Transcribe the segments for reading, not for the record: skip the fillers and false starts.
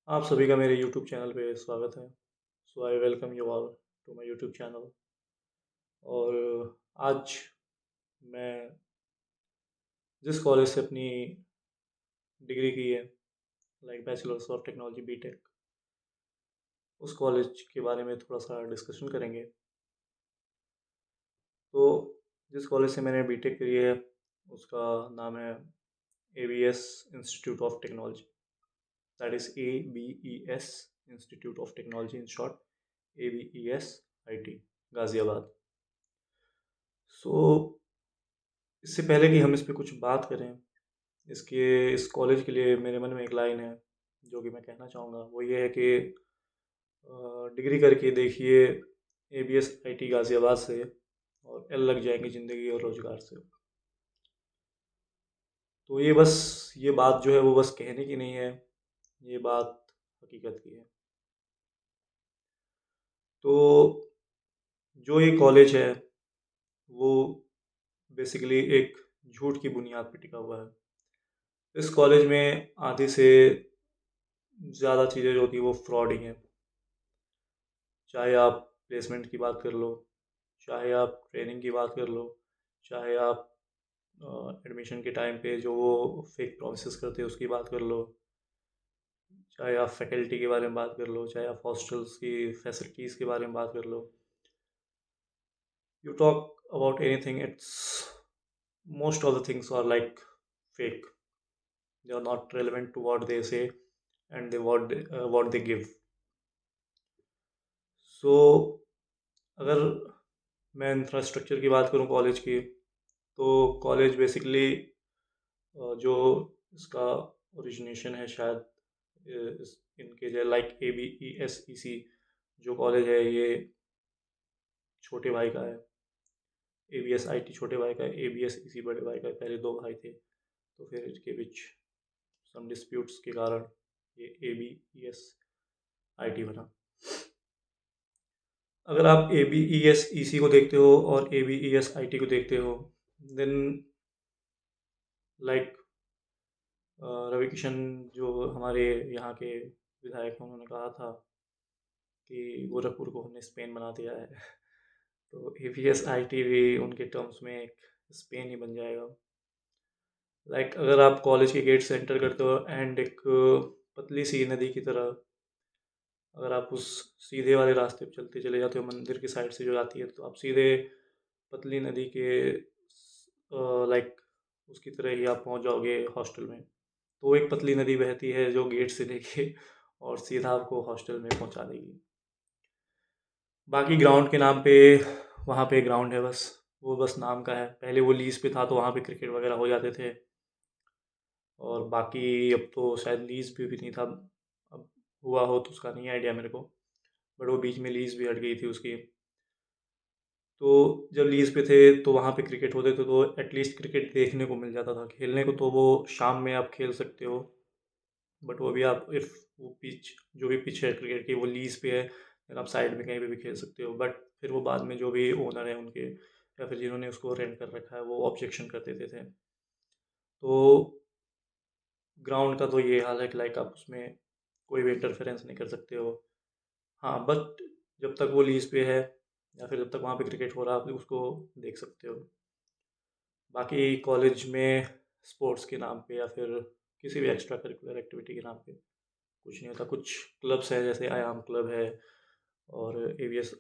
आप सभी का मेरे यूट्यूब चैनल पे स्वागत है। So I welcome you all to my YouTube channel. और आज मैं जिस कॉलेज से अपनी डिग्री की है, like bachelors of technology BTech, उस कॉलेज के बारे में थोड़ा सा डिस्कशन करेंगे। तो जिस कॉलेज से मैंने बीटेक करी है उसका नाम है ABS institute of technology, that is ABES institute of technology in short, ABES IT, Ghaziabad. So इससे पहले कि हम इस पे कुछ बात करें, इस कॉलेज के लिए मेरे मन में एक लाइन है जो कि मैं कहना चाहूँगा। वो ये है कि डिग्री करके देखिए ABS IT गाज़ियाबाद से और एल लग जाएंगे ज़िंदगी और रोज़गार से। तो ये बात जो है वो बस कहने की नहीं है, ये बात हकीकत की है। तो जो ये कॉलेज है वो बेसिकली एक झूठ की बुनियाद पे टिका हुआ है। इस कॉलेज में आधी से ज़्यादा चीज़ें जो थी वो फ्रॉड ही हैं। चाहे आप प्लेसमेंट की बात कर लो, चाहे आप ट्रेनिंग की बात कर लो, चाहे आप एडमिशन के टाइम पे जो वो फेक प्रोमिस करते हैं उसकी बात कर लो, चाहे आप फैकल्टी के बारे में बात कर लो, चाहे आप हॉस्टल्स की फैसिलिटीज़ के बारे में बात कर लो। You talk about anything, it's most of the things are like fake. They are not relevant to what they say and they what they give. So अगर मैं इंफ्रास्ट्रक्चर की बात करूँ कॉलेज की, तो कॉलेज बेसिकली जो इसका ओरिजिनेशन है शायद इनके जो लाइक ABESEC जो कॉलेज है ये छोटे भाई का है। ABS IT छोटे भाई का है, ABSEC बड़े भाई का है। पहले दो भाई थे, तो फिर इसके बीच सम डिस्प्यूट्स के कारण ये ABES IT बना। अगर आप ABESEC को देखते हो और ABES IT को देखते हो, देन लाइक रवि किशन जो हमारे यहाँ के विधायक हैं, उन्होंने कहा था कि गोरखपुर को हमने स्पेन बना दिया है। तो ABS IT भी उनके टर्म्स में एक स्पेन ही बन जाएगा। लाइक अगर आप कॉलेज के गेट से एंटर करते हो एंड एक पतली सी नदी की तरह अगर आप उस सीधे वाले रास्ते पे चलते चले जाते हो मंदिर की साइड से जो जाती है, तो आप सीधे पतली नदी के लाइक उसकी तरह ही आप पहुंच जाओगे हॉस्टल में। तो एक पतली नदी बहती है जो गेट से लेके और सीधा आपको हॉस्टल में पहुंचा देगी। बाकी ग्राउंड के नाम पे वहाँ पे ग्राउंड है बस, वो बस नाम का है। पहले वो लीज़ पे था तो वहाँ पे क्रिकेट वगैरह हो जाते थे, और बाकी अब तो शायद लीज़ पे भी नहीं था। अब हुआ हो तो उसका नहीं आइडिया मेरे को, बट वो बीच में लीज़ भी हट गई थी उसकी। तो जब लीज़ पे थे तो वहाँ पे क्रिकेट होते थे तो एटलीस्ट क्रिकेट देखने को मिल जाता था। खेलने को तो वो शाम में आप खेल सकते हो, बट वो भी आप इफ़ वो पिच जो भी पिच है क्रिकेट की वो लीज़ पे है, फिर आप साइड में कहीं पे भी खेल सकते हो। बट फिर वो बाद में जो भी ओनर है उनके या फिर जिन्होंने उसको रेंट कर रखा है वो ऑब्जेक्शन कर देते थे। तो ग्राउंड का तो ये हाल है कि लाइक आप उसमें कोई भी इंटरफेरेंस नहीं कर सकते हो। हाँ, बट जब तक वो लीज़ पे है या फिर जब तक वहाँ पे क्रिकेट हो रहा है आप उसको देख सकते हो। बाकी कॉलेज में स्पोर्ट्स के नाम पे या फिर किसी भी एक्स्ट्रा करिकुलर एक्टिविटी के नाम पे कुछ नहीं होता। कुछ क्लब्स हैं जैसे आयाम क्लब है, और ABS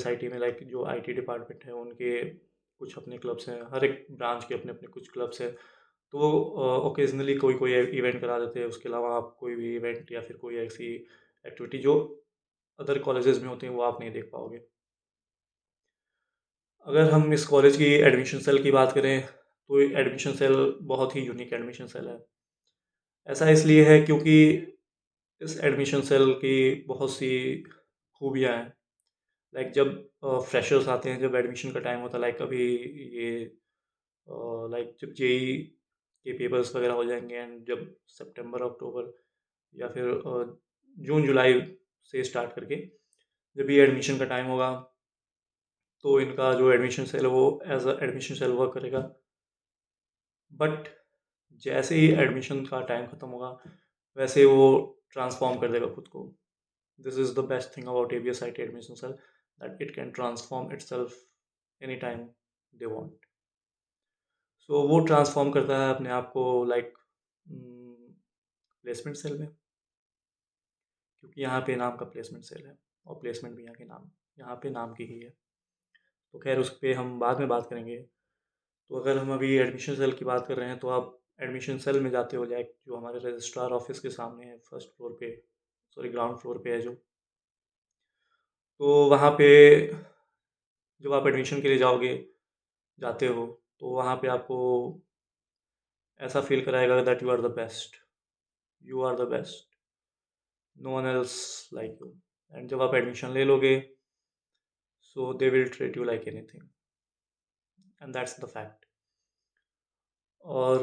IT में लाइक जो IT डिपार्टमेंट है उनके कुछ अपने क्लब्स हैं। हर एक ब्रांच के अपने अपने कुछ क्लब्स हैं। तो वो ओकेजनली कोई कोई इवेंट करा देते हैं। उसके अलावा आप कोई भी इवेंट या फिर कोई ऐसी एक्टिविटी जो अदर कॉलेजेस में होती हैं वो आप नहीं देख पाओगे। अगर हम इस कॉलेज की एडमिशन सेल की बात करें, तो ये एडमिशन सेल बहुत ही यूनिक एडमिशन सेल है। ऐसा इसलिए है क्योंकि इस एडमिशन सेल की बहुत सी खूबियाँ हैं। लाइक जब फ्रेशर्स आते हैं, जब एडमिशन का टाइम होता है, लाइक अभी ये लाइक जब JEE के पेपर्स वगैरह हो जाएंगे एंड जब सितंबर अक्टूबर या फिर जून जुलाई से स्टार्ट करके जब ये एडमिशन का टाइम होगा, तो इनका जो एडमिशन सेल है वो as a admission cell work करेगा। बट जैसे ही एडमिशन का टाइम ख़त्म होगा, वैसे वो ट्रांसफॉर्म कर देगा खुद को। This is the best thing about ABS IT admission cell, that it can transform itself any time they want. So वो ट्रांसफॉर्म करता है अपने आप को लाइक प्लेसमेंट सेल में, क्योंकि यहाँ पे नाम का प्लेसमेंट सेल है और प्लेसमेंट भी यहाँ पे नाम की ही है। तो खैर उस पे हम बाद में बात करेंगे। तो अगर हम अभी एडमिशन सेल की बात कर रहे हैं तो आप एडमिशन सेल में जाते हो, जाए जो हमारे रजिस्ट्रार ऑफिस के सामने है, फर्स्ट फ्लोर पे, सॉरी ग्राउंड फ्लोर पे है जो। तो वहाँ पे जब आप एडमिशन के लिए जाते हो, तो वहाँ पे आपको ऐसा फील कराएगा that you are the best, you are the best, no one else like you. And जब आप एडमिशन ले लोगे, so they will treat you like anything, and that's the fact. और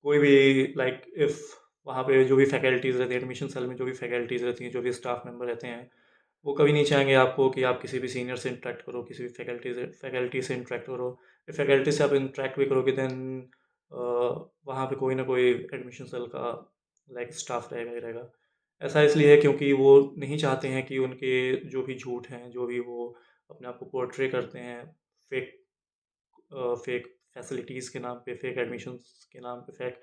कोई भी लाइक इफ़ वहाँ पे जो भी फैकल्टीज़ रहती हैं, एडमिशन सेल में जो भी फैकल्टीज़ रहती हैं, जो भी स्टाफ मेंबर रहते हैं, वो कभी नहीं चाहेंगे आपको कि आप किसी भी सीनियर से इंटरेक्ट करो, किसी भी फैकल्टी से इंटरेक्ट करो। if फैकल्टी से आप इंटरेक्ट भी करोगे देन वहाँ पे कोई ना कोई एडमिशन सेल का लाइक स्टाफ रहेगा ही रहेगा। ऐसा इसलिए है क्योंकि वो नहीं चाहते हैं कि उनके जो भी झूठ हैं, जो भी वो अपने आप को पोर्ट्रे करते हैं फेक फेक फैसिलिटीज़ के नाम पे, फेक एडमिशन्स के नाम पे, फेक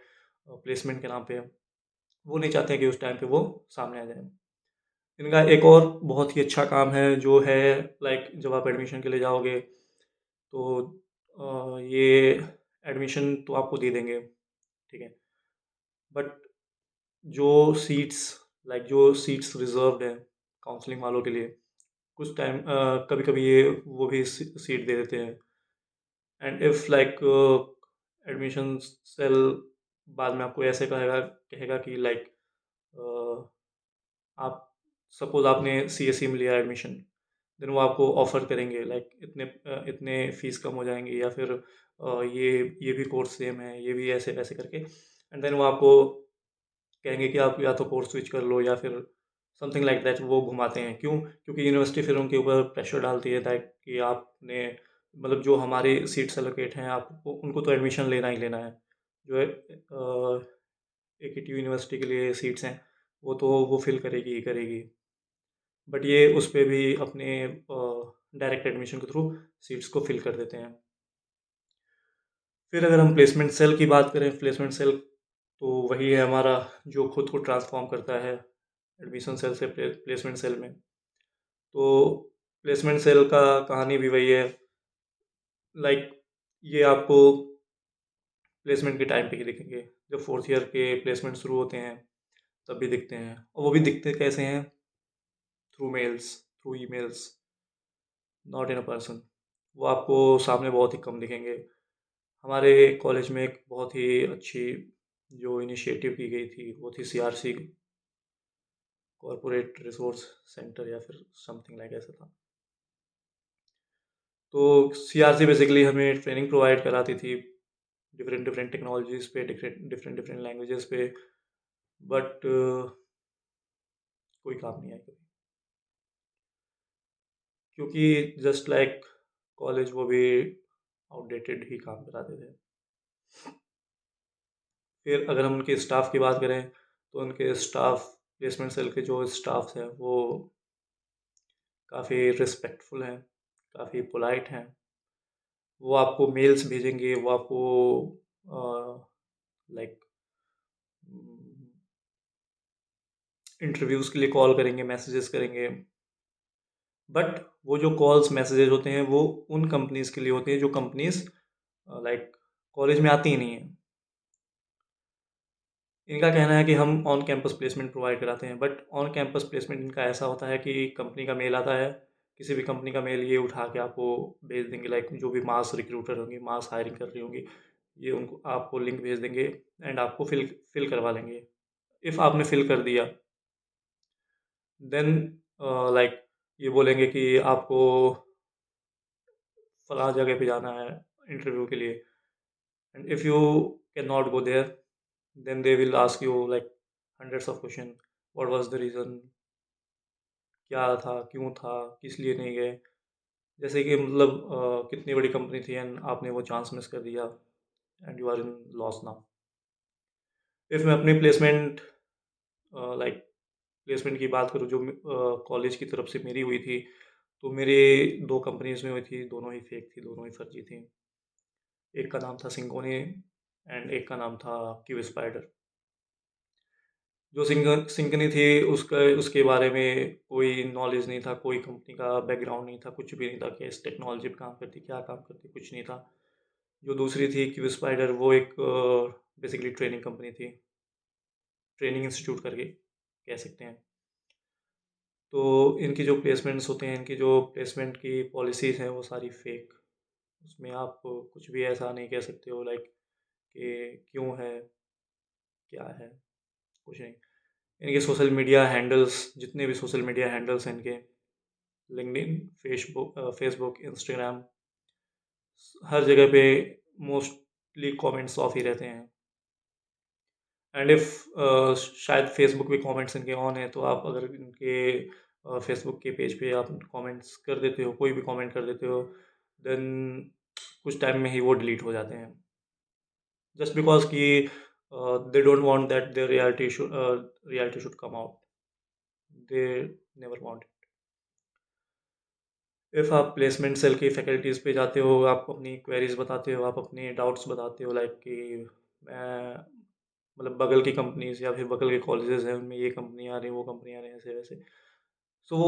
प्लेसमेंट के नाम पे, वो नहीं चाहते हैं कि उस टाइम पे वो सामने आ जाए। इनका एक और बहुत ही अच्छा काम है जो है लाइक जब आप एडमिशन के लिए जाओगे तो ये एडमिशन तो आपको दे देंगे, ठीक है, बट जो सीट्स जो सीट्स रिजर्व्ड हैं काउंसलिंग वालों के लिए, कुछ टाइम कभी कभी ये वो भी सीट दे देते हैं। And if like admission cell बाद में आपको ऐसे कहेगा कहेगा कि लाइक आप सपोज़ आपने CSE में लिया एडमिशन, देन वो आपको ऑफ़र करेंगे लाइक इतने फ़ीस कम हो जाएँगे, या फिर ये भी कोर्स सेम है, ये भी ऐसे वैसे करके, एंड देन वो आपको कहेंगे कि आप या तो कोर्स स्विच कर लो या फिर समथिंग लाइक दैट, वो घुमाते हैं। क्यों? क्योंकि यूनिवर्सिटी फिर उनके ऊपर प्रेशर डालती है दैट कि आपने मतलब जो हमारी सीट्स एलोकेट हैं आपको उनको तो एडमिशन लेना ही लेना है। जो है AKTU यूनिवर्सिटी के लिए सीट्स हैं, वो तो वो फ़िल करेगी ही करेगी। बट ये उस पे भी अपने डायरेक्ट एडमिशन के थ्रू सीट्स को फ़िल कर देते हैं। फिर अगर हम प्लेसमेंट सेल की बात करें, प्लेसमेंट सेल तो वही है हमारा जो खुद को ट्रांसफ़ॉर्म करता है एडमिशन सेल से प्लेसमेंट सेल में। तो प्लेसमेंट सेल का कहानी भी वही है, लाइक ये आपको प्लेसमेंट के टाइम पे ही दिखेंगे। जब 4th ईयर के प्लेसमेंट शुरू होते हैं, तब भी दिखते हैं, और वो भी दिखते कैसे हैं? Through mails, through emails, not in a person. वो आपको सामने बहुत ही कम दिखेंगे। हमारे कॉलेज में एक बहुत ही अच्छी जो इनिशिएटिव की गई थी, वो थी CRC, कॉर्पोरेट रिसोर्स सेंटर, या फिर समथिंग लाइक ऐसा था। तो CRC बेसिकली हमें ट्रेनिंग प्रोवाइड कराती थी डिफरेंट डिफरेंट टेक्नोलॉजीज़ पे, डिफरेंट डिफरेंट लैंग्वेजेस पे, बट कोई काम नहीं आई कभी, क्योंकि जस्ट लाइक कॉलेज वो भी आउटडेटेड ही काम कराते थे। फिर अगर हम उनके स्टाफ की बात करें, तो उनके स्टाफ, प्लेसमेंट सेल के जो स्टाफ्स हैं वो काफ़ी रिस्पेक्टफुल हैं, काफ़ी पोलाइट हैं। वो आपको मेल्स भेजेंगे, वो आपको लाइक इंटरव्यूज़ के लिए कॉल करेंगे, मैसेजेस करेंगे। बट वो जो कॉल्स मैसेजेस होते हैं वो उन कंपनीज़ के लिए होते हैं जो कंपनीज़ लाइक कॉलेज में आती ही नहीं है। इनका कहना है कि हम ऑन कैंपस प्लेसमेंट प्रोवाइड कराते हैं, बट ऑन कैंपस प्लेसमेंट इनका ऐसा होता है कि कंपनी का मेल आता है, किसी भी कंपनी का मेल ये उठा के आपको भेज देंगे, लाइक जो भी मास रिक्रूटर होंगी, मास हायरिंग कर रही होंगी, ये उनको आपको लिंक भेज देंगे एंड आपको फिल करवा लेंगे। इफ़ आपने फिल कर दिया, देन लाइक ये बोलेंगे कि आपको फलाँ जगह पे जाना है इंटरव्यू के लिए, and if you can not go there, then they will ask you like hundreds of question, what was the reason, क्या था, क्यों था, किस लिए नहीं गए। जैसे कि मतलब कितनी बड़ी कंपनी थी एंड आपने वो चांस मिस कर दिया and you are in loss now. If मैं अपनी प्लेसमेंट लाइक प्लेसमेंट की बात करूँ जो कॉलेज की तरफ से मेरी हुई थी, तो मेरे 2 कंपनीज़ में हुई थी, दोनों ही फेक थी, दोनों ही फर्जी थी। एक का नाम था सिंगोनी एंड एक का नाम था क्यू स्पाइडर। जो सिंगनी थी उसका उसके बारे में कोई नॉलेज नहीं था, कोई कंपनी का बैकग्राउंड नहीं था, कुछ भी नहीं था कि इस टेक्नोलॉजी पे काम करती, क्या काम करती, कुछ नहीं था। जो दूसरी थी क्यू स्पाइडर वो एक बेसिकली ट्रेनिंग कंपनी थी, ट्रेनिंग इंस्टीट्यूट करके कह सकते हैं। तो इनकी जो प्लेसमेंट्स होते हैं, इनकी जो प्लेसमेंट की पॉलिसीज़ हैं वो सारी फेक। उसमें आप कुछ भी ऐसा नहीं कह सकते हो लाइक कि क्यों है, क्या है, कुछ नहीं। इनके सोशल मीडिया हैंडल्स, जितने भी सोशल मीडिया हैंडल्स हैं इनके, लिंक्डइन, फेसबुक, इंस्टाग्राम, हर जगह पे मोस्टली कमेंट्स ऑफ ही रहते हैं। एंड इफ़ शायद फेसबुक पे कमेंट्स इनके ऑन है, तो आप अगर इनके फेसबुक के पेज पे आप कमेंट्स कर देते हो, कोई भी कमेंट कर देते हो, देन कुछ टाइम में ही वो डिलीट हो जाते हैं। जस्ट बिकॉज़ कि they don't want that their reality should come out. They never want. If आप प्लेसमेंट सेल की फैकल्टीज़ पे जाते हो, आप अपनी क्वेरीज़ बताते हो, आप अपने डाउट्स बताते हो लाइक कि मैं मतलब बगल की कंपनीज़ या फिर बगल के कॉलेजेस हैं, उनमें ये कंपनी आ रही है, वो कंपनी आ रही है, ऐसे-वैसे। So,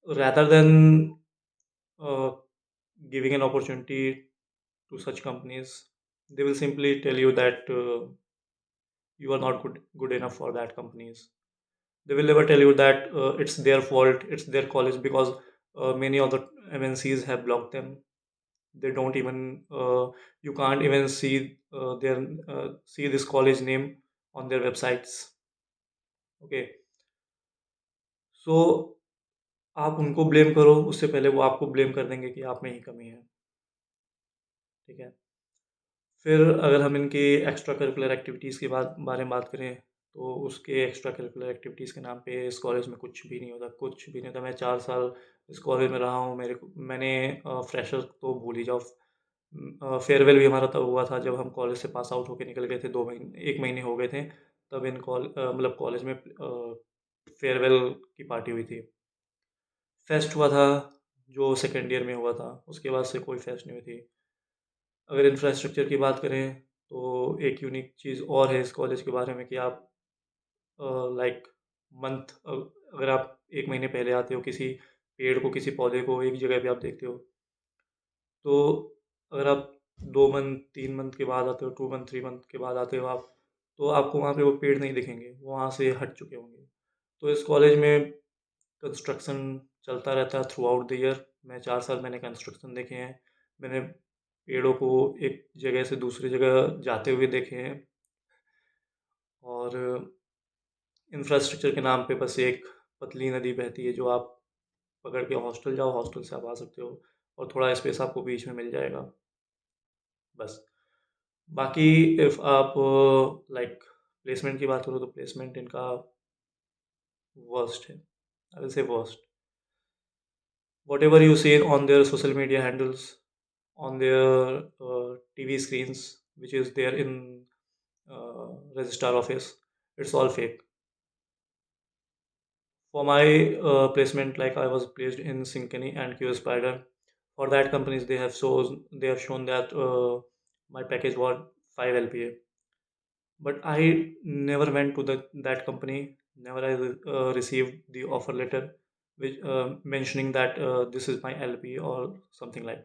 rather than uh, giving an opportunity to such companies, they will simply tell you that you are not good enough for that companies. They will never tell you that it's their fault, it's their college, because many of the MNCs have blocked them. They don't even you can't even see this college name on their websites. Okay, so आप उनको blame करो, उससे पहले वो आपको blame कर देंगे कि आप में ही कमी है। ठीक है। फिर अगर हम इनकी एक्स्ट्रा करिकुलर एक्टिविटीज़ की बारे में बात करें, तो उसके एक्स्ट्रा करिकुलर एक्टिविटीज़ के नाम पे इस कॉलेज में कुछ भी नहीं होता, कुछ भी नहीं होता। मैं 4 साल इस कॉलेज में रहा हूँ, मैंने फ्रेशर तो भूल ही जाओ। फेयरवेल भी हमारा तब हुआ था जब हम कॉलेज से पास आउट होके निकल गए थे, 2 महीने 1 महीने हो गए थे, तब मतलब कॉलेज में फेयरवेल की पार्टी हुई थी। फेस्ट हुआ था, जो सेकंड ईयर में हुआ था, उसके बाद से कोई फेस्ट नहीं हुई थी। अगर इंफ्रास्ट्रक्चर की बात करें, तो एक यूनिक चीज़ और है इस कॉलेज के बारे में कि आप लाइक अगर आप 1 महीने पहले आते हो, किसी पेड़ को, किसी पौधे को एक जगह पे आप देखते हो, तो अगर आप 2 मंथ, 3 मंथ के बाद आते हो, 2 मंथ, 3 मंथ के बाद आते हो आप, तो आपको वहाँ पे वो पेड़ नहीं दिखेंगे, वो वहाँ से हट चुके होंगे। तो इस कॉलेज में कंस्ट्रक्शन चलता रहता है थ्रू आउट द ईयर। मैं 4 साल मैंने कंस्ट्रक्शन देखे हैं। मैंने पेड़ों को एक जगह से दूसरी जगह जाते हुए देखे हैं, और इंफ्रास्ट्रक्चर के नाम पे बस एक पतली नदी बहती है, जो आप पकड़ के हॉस्टल जाओ, हॉस्टल से आप आ सकते हो, और थोड़ा स्पेस आपको बीच में मिल जाएगा, बस। बाकी इफ़ आप लाइक प्लेसमेंट की बात करो, तो प्लेसमेंट इनका वर्स्ट है। I will say worst. Whatever you see on their social media handles, on their TV screens, which is there in registrar office, it's all fake. For my placement, like I was placed in Synchrony and Q Spider. For that companies, they have shown that my package was 5 LPA. But I never went to that company. Never I received the offer letter, which mentioning that this is my LP or something like.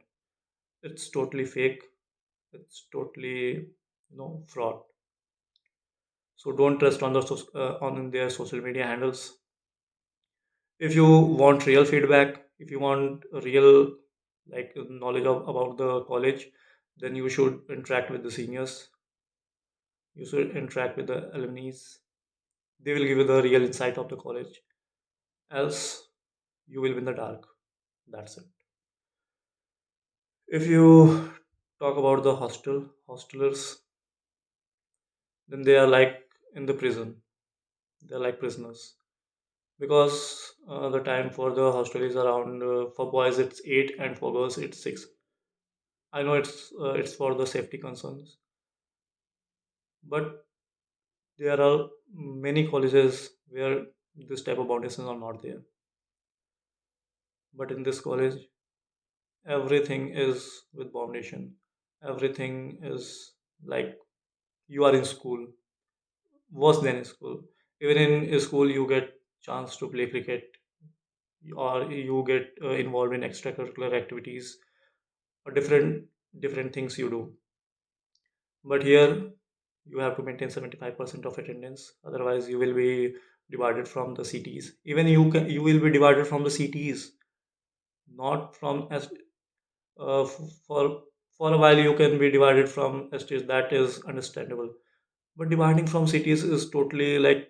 It's totally fake. It's totally fraud. So don't trust on on their social media handles. If you want real feedback, if you want real like knowledge about the college, then you should interact with the seniors. You should interact with the alumni. They will give you the real insight of the college. Else, you will be in the dark. That's it. If you talk about the hostelers, then they are like in the prison. They are like prisoners, because the time for the hostel is around for boys it's 8 and for girls it's 6. I know it's for the safety concerns, but There are many colleges where this type of foundations are not there, but in this college, everything is with foundation. Everything is like you are in school, worse than in school. Even in school, you get chance to play cricket, or you get involved in extracurricular activities, or different things you do. But here, you have to maintain 75% of attendance. Otherwise, you will be divided from the CTs. Even you will be divided from the CTs, not from as for a while you can be divided from STs. That is understandable. But dividing from cities is totally like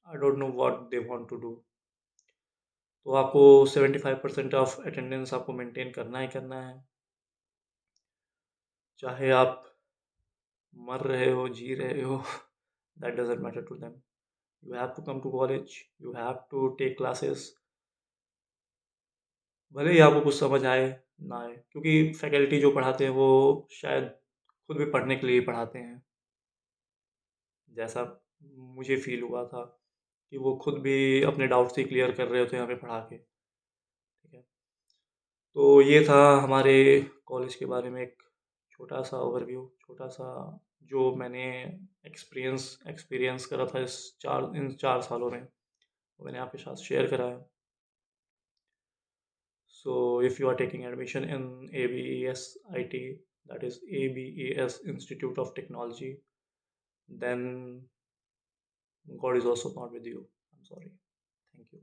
I don't know what they want to do. तो आपको 75% of attendance आपको maintain करना ही करना है, चाहे आप मर रहे हो जी रहे हो that doesn't matter to them. You have to come to college, you have to take classes, भले ही आपको कुछ समझ आए ना आए, क्योंकि फैकल्टी जो पढ़ाते हैं वो शायद खुद भी पढ़ने के लिए पढ़ाते हैं, जैसा मुझे फील हुआ था कि वो खुद भी अपने डाउट्स ही क्लियर कर रहे होते हैं हमें पढ़ा के. ठीक है, तो ये था हमारे कॉलेज के बारे में एक छोटा सा ओवरव्यू, छोटा सा जो मैंने एक्सपीरियंस एक्सपीरियंस करा था इन 4 सालों में, वो मैंने आपके साथ शेयर करा है. So if you are taking admission in ABES IT, that is ABES Institute of Technology, then God is also not with you. I'm sorry. Thank you.